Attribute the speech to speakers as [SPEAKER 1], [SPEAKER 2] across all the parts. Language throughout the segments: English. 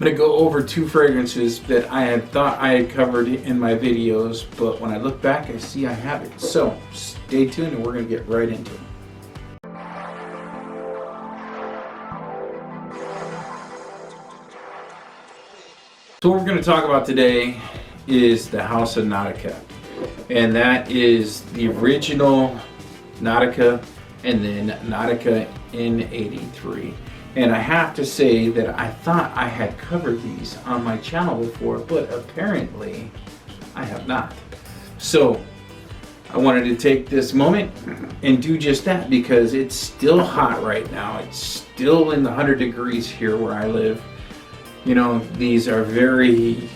[SPEAKER 1] I'm going to go over two fragrances that I had thought I had covered in my videos, but when I look back I see I haven't. So stay tuned and we're going to get right into it. So what we're going to talk about today is the House of Nautica, and that is the original Nautica and then Nautica N-83. And I have to say that I thought I had covered these on my channel before, but apparently I have not. So I wanted to take this moment and do just that because it's still hot right now. It's still in the 100 degrees here where I live. You know, these are very,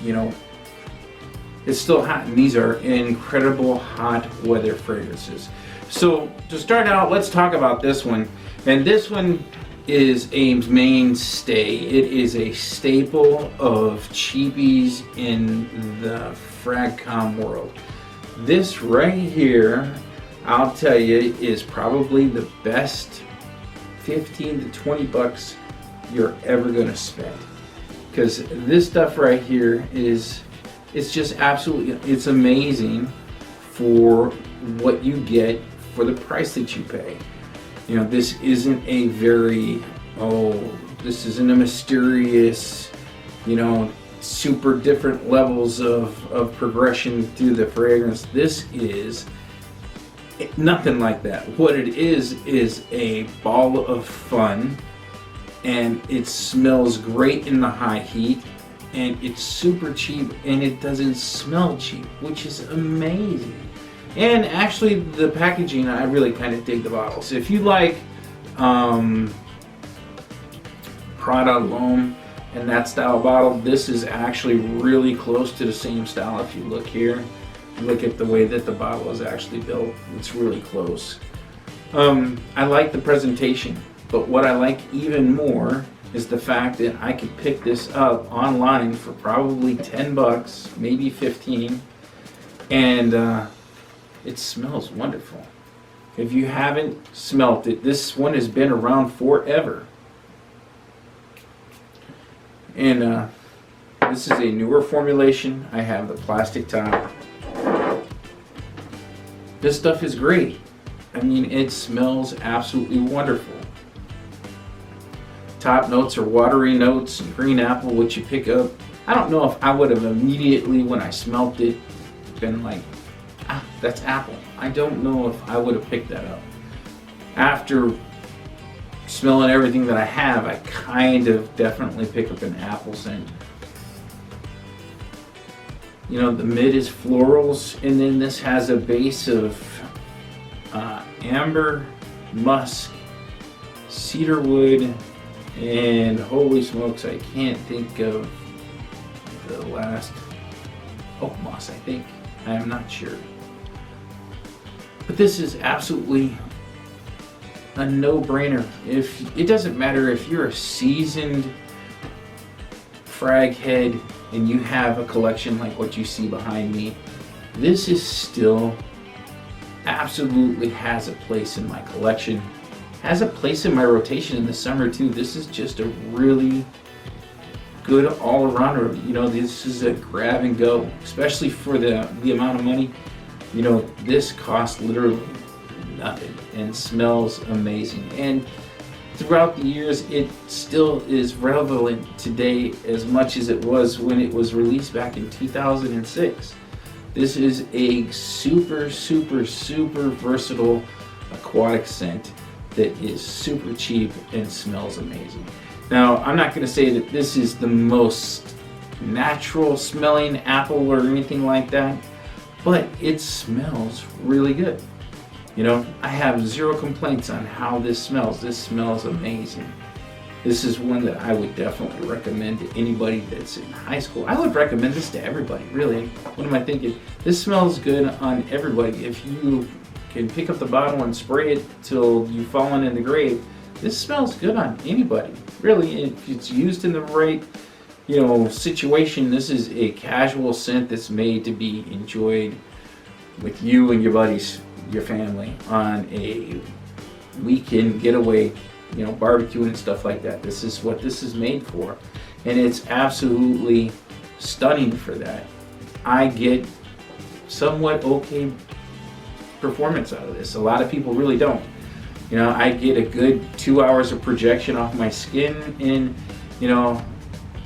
[SPEAKER 1] it's still hot, and these are incredible hot weather fragrances. So to start out, let's talk about this one. And this one is a mainstay. It is a staple of cheapies in the Fragcom world. This right here, I'll tell you, is probably the best 15 to 20 bucks you're ever gonna spend. Because this stuff right here it's just absolutely, it's amazing for what you get for the price that you pay. You know, this isn't a very, this isn't a mysterious, super different levels of progression through the fragrance. This is nothing like that. What it is a ball of fun, and it smells great in the high heat, and it's super cheap, and it doesn't smell cheap, which is amazing. And actually the packaging, I really kind of dig the bottles. If you like Prada L'Homme and that style bottle, this is actually really close to the same style. If you look here, look at the way that the bottle is actually built, it's really close. I like the presentation, but what I like even more is the fact that I could pick this up online for probably 10 bucks, maybe 15, and it smells wonderful. If you haven't smelt it, this one has been around forever. And this is a newer formulation. I have the plastic top. This stuff is great. I mean, it smells absolutely wonderful. Top notes are watery notes and green apple, which you pick up. I don't know if I would have immediately, when I smelt it, been like, that's apple. I don't know if I would have picked that up. After smelling everything that I have, I kind of definitely pick up an apple scent. You know, the mid is florals, and then this has a base of amber, musk, cedarwood, and holy smokes, I can't think of the last, oak moss, I think. I am not sure. But this is absolutely a no-brainer. It doesn't matter if you're a seasoned frag head and you have a collection like what you see behind me, this is still absolutely has a place in my collection, has a place in my rotation in the summer too. This is just a really good all-arounder. This is a grab and go, especially for the amount of money. This costs literally nothing and smells amazing. And throughout the years, it still is relevant today as much as it was when it was released back in 2006. This is a super, super, super versatile aquatic scent that is super cheap and smells amazing. Now, I'm not going to say that this is the most natural smelling apple or anything like that, but it smells really good. I have zero complaints on how this smells. This smells amazing. This is one that I would definitely recommend to anybody that's in high school. I would recommend this to everybody, really. What am I thinking? This smells good on everybody. If you can pick up the bottle and spray it till you've fallen in the grave, this smells good on anybody. Really, if it's used in the right situation, this is a casual scent that's made to be enjoyed with you and your buddies, your family, on a weekend getaway, barbecuing and stuff like that. This is what this is made for. and it's absolutely stunning for that. I get somewhat okay performance out of this. A lot of people really don't. You know, I get a good 2 hours of projection off my skin, and you know,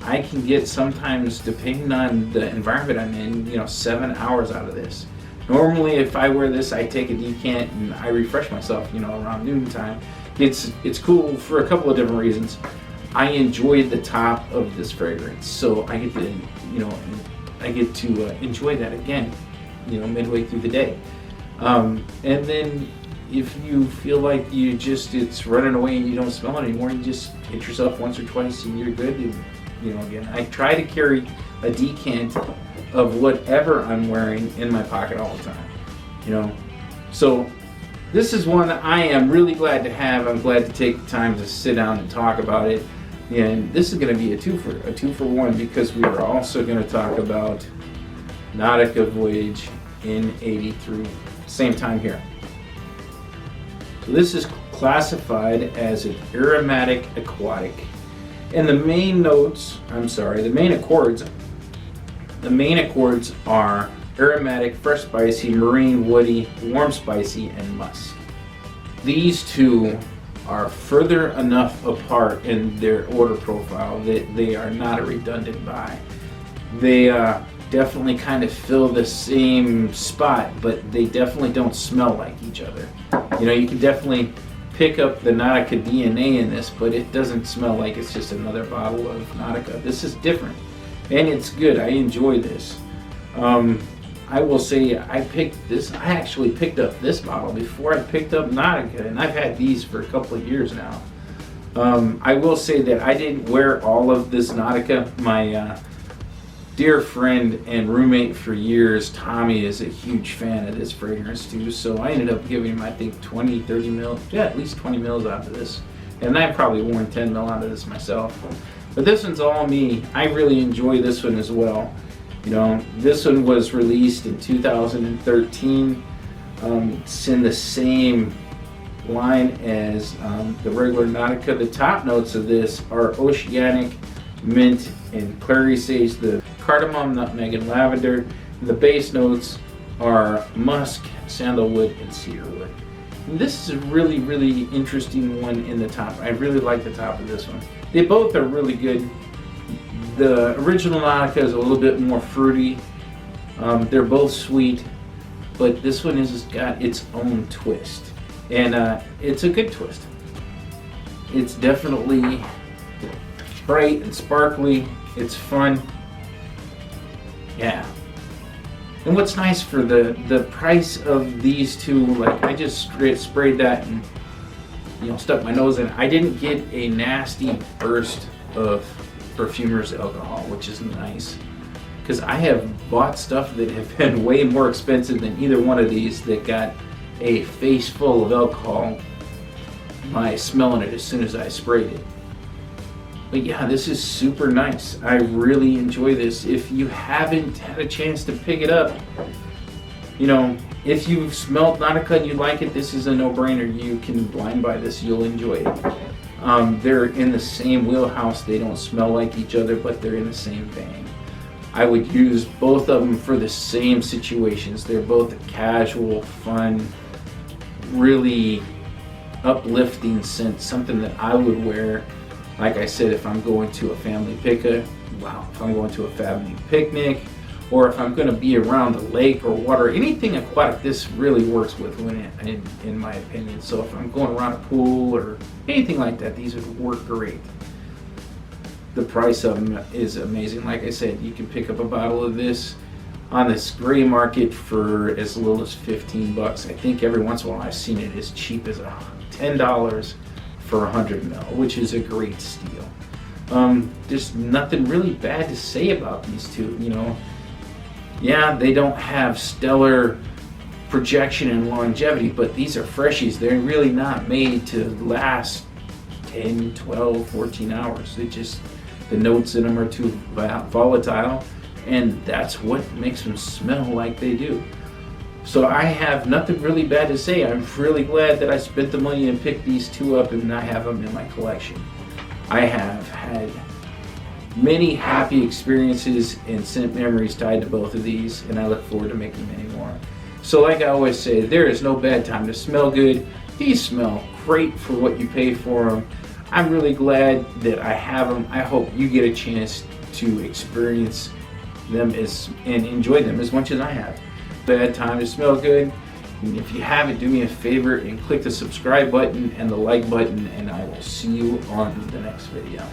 [SPEAKER 1] I can get sometimes, depending on the environment I'm in, 7 hours out of this. Normally, if I wear this, I take a decant and I refresh myself, around noon time. It's cool for a couple of different reasons. I enjoy the top of this fragrance, so I get to, enjoy that again, midway through the day. And then if you feel like it's running away and you don't smell it anymore, you just hit yourself once or twice and you're good. And, again, I try to carry a decant of whatever I'm wearing in my pocket all the time, So this is one that I am really glad to have. I'm glad to take the time to sit down and talk about it. And this is going to be a two for one, because we are also going to talk about Nautica Voyage N-83. Same time here. So this is classified as an Aromatic Aquatic. And the main accords are aromatic, fresh spicy, marine, woody, warm spicy, and musk. These two are further enough apart in their odor profile that they are not a redundant buy. They definitely kind of fill the same spot, but they definitely don't smell like each other. You can definitely pick up the Nautica DNA in this, but it doesn't smell like it's just another bottle of Nautica. This is different, and it's good. I enjoy this. I will say I actually picked up this bottle before I picked up Nautica, and I've had these for a couple of years now. I will say that I didn't wear all of this Nautica. My dear friend and roommate for years, Tommy, is a huge fan of this fragrance too, so I ended up giving him, I think, 20, 30 mil, at least 20 mils out of this. And I've probably worn 10 mil out of this myself. But this one's all me. I really enjoy this one as well. This one was released in 2013. It's in the same line as the regular Nautica. The top notes of this are oceanic, mint, and clary sage, the cardamom, nutmeg, and lavender. And the base notes are musk, sandalwood, and cedarwood. And this is a really, really interesting one in the top. I really like the top of this one. They both are really good. The original Nautica is a little bit more fruity. They're both sweet, but this one has got its own twist. And it's a good twist. It's definitely bright and sparkly. It's fun. Yeah. And what's nice for the price of these two, like I just sprayed that and stuck my nose in. I didn't get a nasty burst of perfumer's alcohol, which is nice, because I have bought stuff that have been way more expensive than either one of these that got a face full of alcohol by smelling it as soon as I sprayed it. But yeah, this is super nice. I really enjoy this. If you haven't had a chance to pick it up, if you've smelled Nautica and you like it, this is a no-brainer. You can blind buy this. You'll enjoy it. They're in the same wheelhouse. They don't smell like each other, but they're in the same vein. I would use both of them for the same situations. They're both a casual, fun, really uplifting scent, something that I would wear. Like I said, if I'm going to a family if I'm going to a family picnic, or if I'm going to be around the lake or water, anything aquatic, this really works with, in my opinion. So if I'm going around a pool or anything like that, these would work great. The price of them is amazing. Like I said, you can pick up a bottle of this on this gray market for as little as 15 bucks. I think every once in a while I've seen it as cheap as $10 for 100 ml, which is a great steal. There's nothing really bad to say about these two, Yeah, they don't have stellar projection and longevity, but these are freshies. They're really not made to last 10, 12, 14 hours. The notes in them are too volatile, and that's what makes them smell like they do. So I have nothing really bad to say. I'm really glad that I spent the money and picked these two up, and I have them in my collection. I have had many happy experiences and scent memories tied to both of these, and I look forward to making many more. So like I always say, there is no bad time to smell good. These smell great for what you pay for them. I'm really glad that I have them. I hope you get a chance to experience them and enjoy them as much as I have. Bad time to smell good. And if you haven't, do me a favor and click the subscribe button and the like button, and I will see you on the next video.